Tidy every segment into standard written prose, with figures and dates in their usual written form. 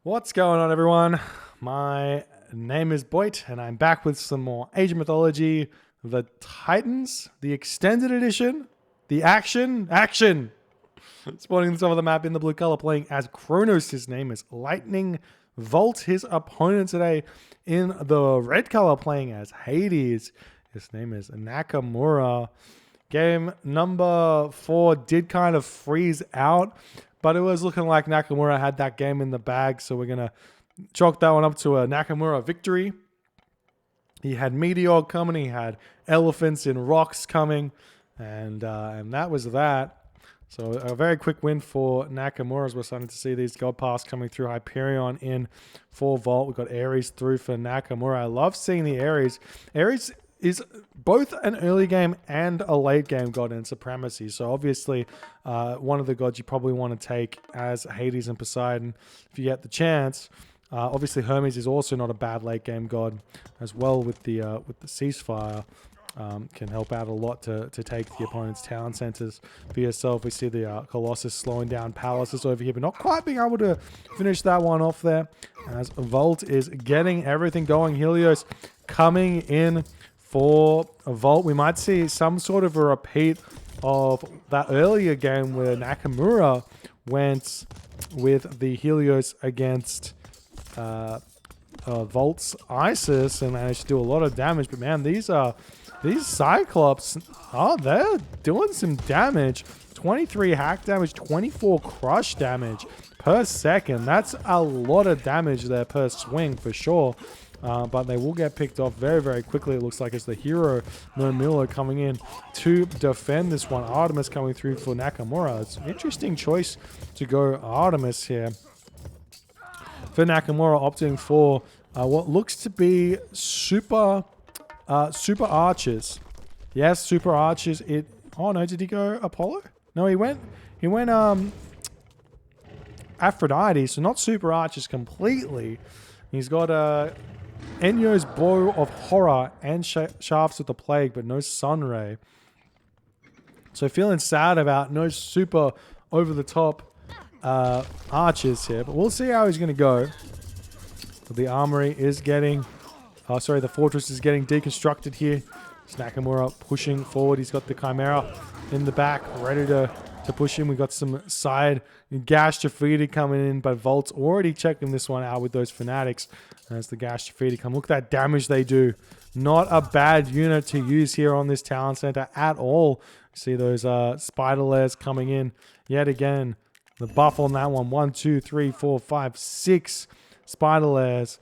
What's going on, everyone? My name is Boit, and I'm back with some more Age of Mythology, the Titans, the Extended Edition, the Action. Spawning on the top of the map in the blue color, playing as Kronos. His name is Lightning Volt. His opponent today in the red color, playing as Hades. His name is Nakamura. Game number 4 did kind of freeze out, but it was looking like Nakamura had that game in the bag, so we're going to chalk that one up to a Nakamura victory. He had Meteor coming, he had Elephants in Rocks coming, and that was that. So a very quick win for Nakamura as we're starting to see these God Pass coming through. Hyperion in for Vault. We've got Ares through for Nakamura. I love seeing the Ares. Ares is both an early game and a late game god in Supremacy. So obviously one of the gods you probably want to take as Hades and Poseidon if you get the chance. Obviously Hermes is also not a bad late game god as well with the ceasefire. Can help out a lot to take the opponent's town centers for yourself. We see the Colossus slowing down Palaces over here, but not quite being able to finish that one off there as Volt is getting everything going. Helios coming in for a Volt. We might see some sort of a repeat of that earlier game where Nakamura went with the Helios against Volt's Isis and managed to do a lot of damage. But man, these Cyclops, they're doing some damage. 23 hack damage, 24 crush damage per second. That's a lot of damage there per swing for sure. But they will get picked off very, very quickly. It looks like it's the hero Nakamura coming in to defend this one. Artemis coming through for Nakamura. It's an interesting choice to go Artemis here. For Nakamura, opting for what looks to be super archers. Yes, super archers. Oh no, did he go Apollo? No, he went Aphrodite, so not super archers completely. He's got Enyo's Bow of Horror and Shafts of the Plague, but no Sunray. So feeling sad about no super over-the-top archers here, but we'll see how he's going to go. But the armory is getting... the fortress is getting deconstructed here. It's Nakamura pushing forward. He's got the Chimera in the back, ready to push him. We got some side Gash Graffiti coming in, but Volt's already checking this one out with those Fanatics. As the Gash Graffiti come. Look at that damage they do. Not a bad unit to use here on this town center at all. See those spider layers coming in yet again. The buff on that one. 1, 2, 3, 4, 5, 6 spider layers.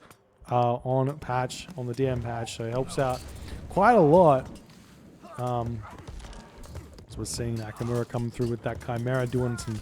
On the DM patch, so it helps out quite a lot. So we're seeing Nakamura coming through with that Chimera doing some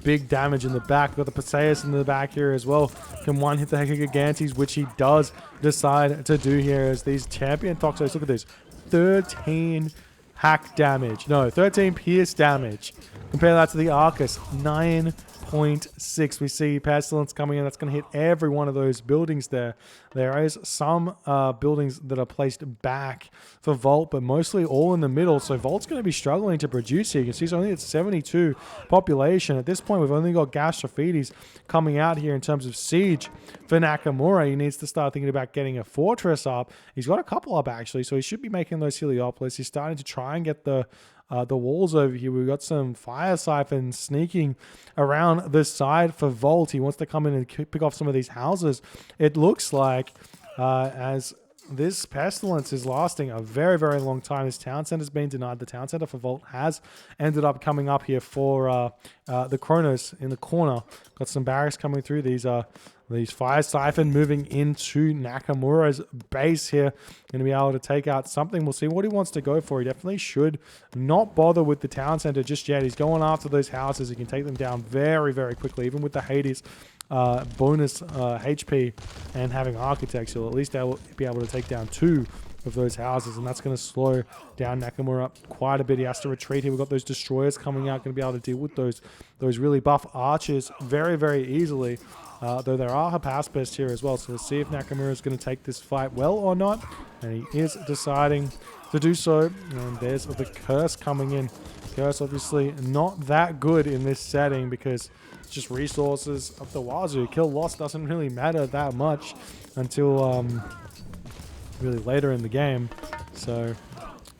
big damage in the back. We've got the Perseus in the back here as well. Can one hit the Gigantes, which he does decide to do here as these champion Toxos. Look at this. 13 hack damage. No, 13 pierce damage. Compare that to the Arcus. 9.6. We see Pestilence coming in. That's going to hit every one of those buildings there. There is some buildings that are placed back for Volt, but mostly all in the middle. So Volt's going to be struggling to produce here. You can see it's only at 72 population. At this point, we've only got Gash Graffitis coming out here in terms of siege for Nakamura. He needs to start thinking about getting a fortress up. He's got a couple up, actually, so he should be making those Heliopolis. He's starting to try and get the walls over here. We've got some fire siphons sneaking around the side for Volt. He wants to come in and pick off some of these houses. It looks like as this Pestilence is lasting a very, very long time. This town center has been denied. The town center for Volt has ended up coming up here for the Kronos in the corner. Got some barracks coming through. These fire siphon moving into Nakamura's base here. Going to be able to take out something. We'll see what he wants to go for. He definitely should not bother with the town center just yet. He's going after those houses. He can take them down very, very quickly. Even with the Hades bonus HP and having Architects, he'll at least be able to take down 2 of those houses, and that's going to slow down Nakamura up quite a bit. He has to retreat here. We've got those destroyers coming out, going to be able to deal with those really buff archers very, very easily. Though there are Hephaestus here as well, so we'll see if Nakamura is going to take this fight well or not, and he is deciding to do so. And there's the Curse coming in. Curse obviously not that good in this setting because just resources of the Wazoo. Kill loss doesn't really matter that much until really later in the game. So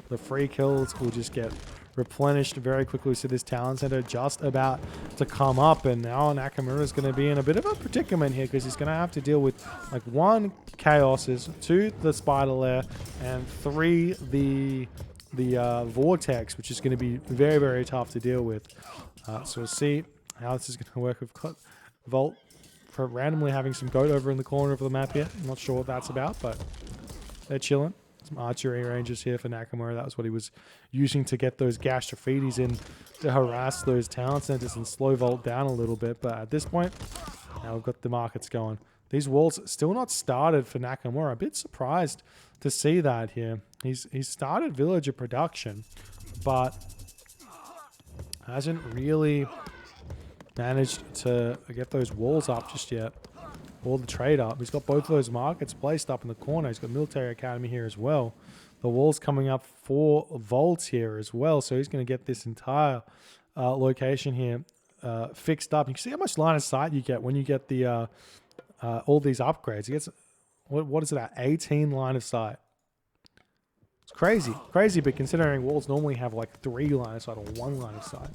the free kills will just get replenished very quickly. So this town center just about to come up, and now Nakamura is going to be in a bit of a predicament here because he's going to have to deal with like 1 Chaoses, 2 the Spider Lair, and 3 the Vortex, which is going to be very, very tough to deal with. So we'll see how this is going to work. We've got Volt for randomly having some goat over in the corner of the map here. I'm not sure what that's about, but they're chilling. Some archery ranges here for Nakamura. That was what he was using to get those Gastrophetes in to harass those town centers and slow Volt down a little bit. But at this point, now we've got the markets going. These walls still not started for Nakamura. A bit surprised to see that here. He's started villager production, but hasn't really managed to get those walls up just yet. Or the trade up. He's got both of those markets placed up in the corner. He's got Military Academy here as well. The wall's coming up for Volts here as well. So he's going to get this entire location here fixed up. You can see how much line of sight you get when you get the all these upgrades. He gets, what is it at? 18 line of sight. It's crazy. Crazy, but considering walls normally have like 3 line of sight or 1 line of sight.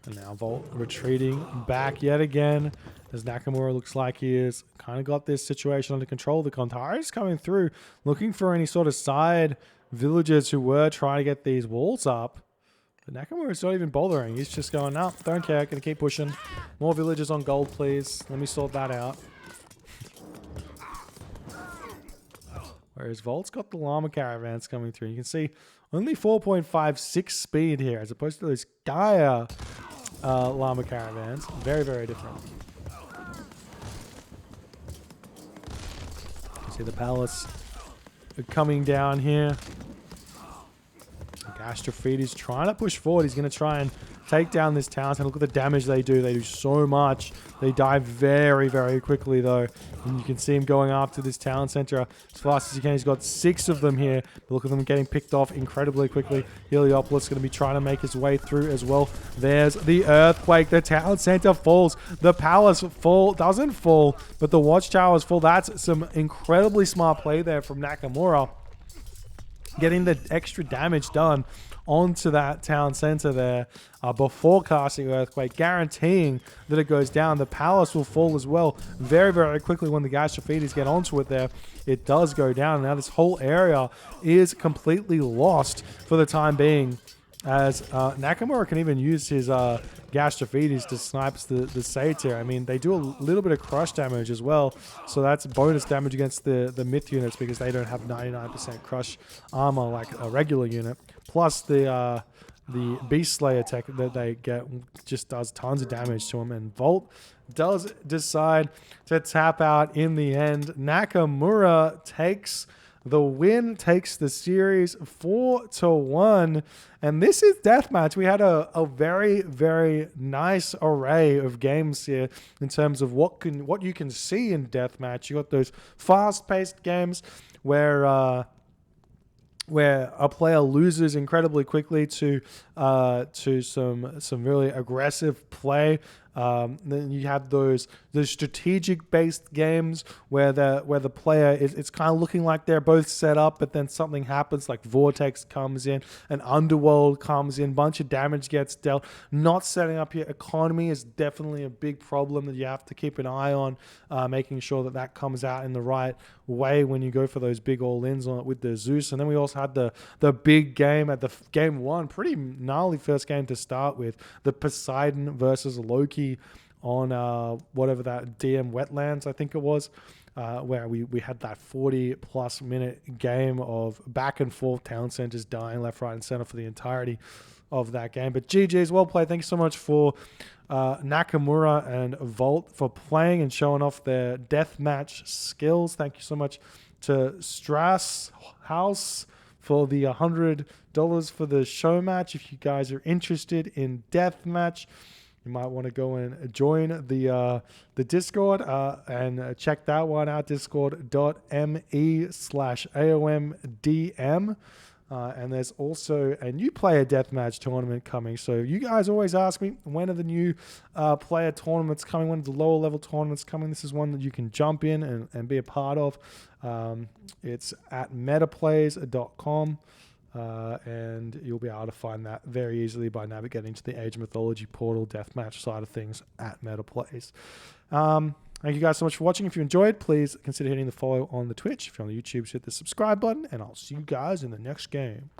And now Volt retreating back yet again as Nakamura looks like he is kind of got this situation under control. The Kontari is coming through looking for any sort of side villagers who were trying to get these walls up. But Nakamura is not even bothering. He's just going, no, don't care. Gonna keep pushing. More villagers on gold, please. Let me sort that out. Whereas Volt's got the llama caravans coming through. You can see only 4.56 speed here as opposed to those Gaia llama caravans. Very, very different. You see the palace coming down here. Gastrophetes trying to push forward. He's going to try and take down this town. And look at the damage they do. They do so much. They die very, very quickly, though. And you can see him going after this town center as fast as he can. He's got 6 of them here. But look at them getting picked off incredibly quickly. Heliopolis going to be trying to make his way through as well. There's the earthquake. The town center falls. The palace doesn't fall, but the watchtowers fall. That's some incredibly smart play there from Nakamura. Getting the extra damage done onto that town center there before casting Earthquake, guaranteeing that it goes down. The palace will fall as well very, very quickly when the Gastrophetes get onto it there. It does go down. Now this whole area is completely lost for the time being, as Nakamura can even use his Gastrophetes to snipe the Satyr. I mean, they do a little bit of crush damage as well, so that's bonus damage against the myth units because they don't have 99% crush armor like a regular unit. Plus the Beast Slayer tech that they get just does tons of damage to them, and Volt does decide to tap out in the end. Nakamura takes the win, takes the series 4-1, and this is Deathmatch. We had a very, very nice array of games here in terms of what you can see in Deathmatch. You got those fast-paced games where a player loses incredibly quickly to some really aggressive play. Then you have the strategic-based games where the player it's kind of looking like they're both set up, but then something happens, like Vortex comes in, an Underworld comes in, bunch of damage gets dealt. Not setting up your economy is definitely a big problem that you have to keep an eye on, making sure that comes out in the right way when you go for those big all-ins on it with the Zeus. And then we also had the big game at the game 1, pretty gnarly first game to start with, the Poseidon versus Loki on whatever that DM Wetlands, I think it was, where we had that 40+ minute game of back and forth, town centers dying left, right, and center for the entirety of that game. But GG's, well played. Thank you so much for Nakamura and Volt for playing and showing off their deathmatch skills. Thank you so much to Strass House for the $100 for the show match. If you guys are interested in deathmatch, you might want to go and join the Discord and check that one out, discord.me/AOMDM. And there's also a new player deathmatch tournament coming. So you guys always ask me, when are the new player tournaments coming? When are the lower level tournaments coming? This is one that you can jump in and be a part of. It's at metaplays.com. And you'll be able to find that very easily by navigating to the Age of Mythology portal deathmatch side of things at MetaPlays. Thank you guys so much for watching. If you enjoyed, please consider hitting the follow on the Twitch. If you're on the YouTube, hit the subscribe button, and I'll see you guys in the next game.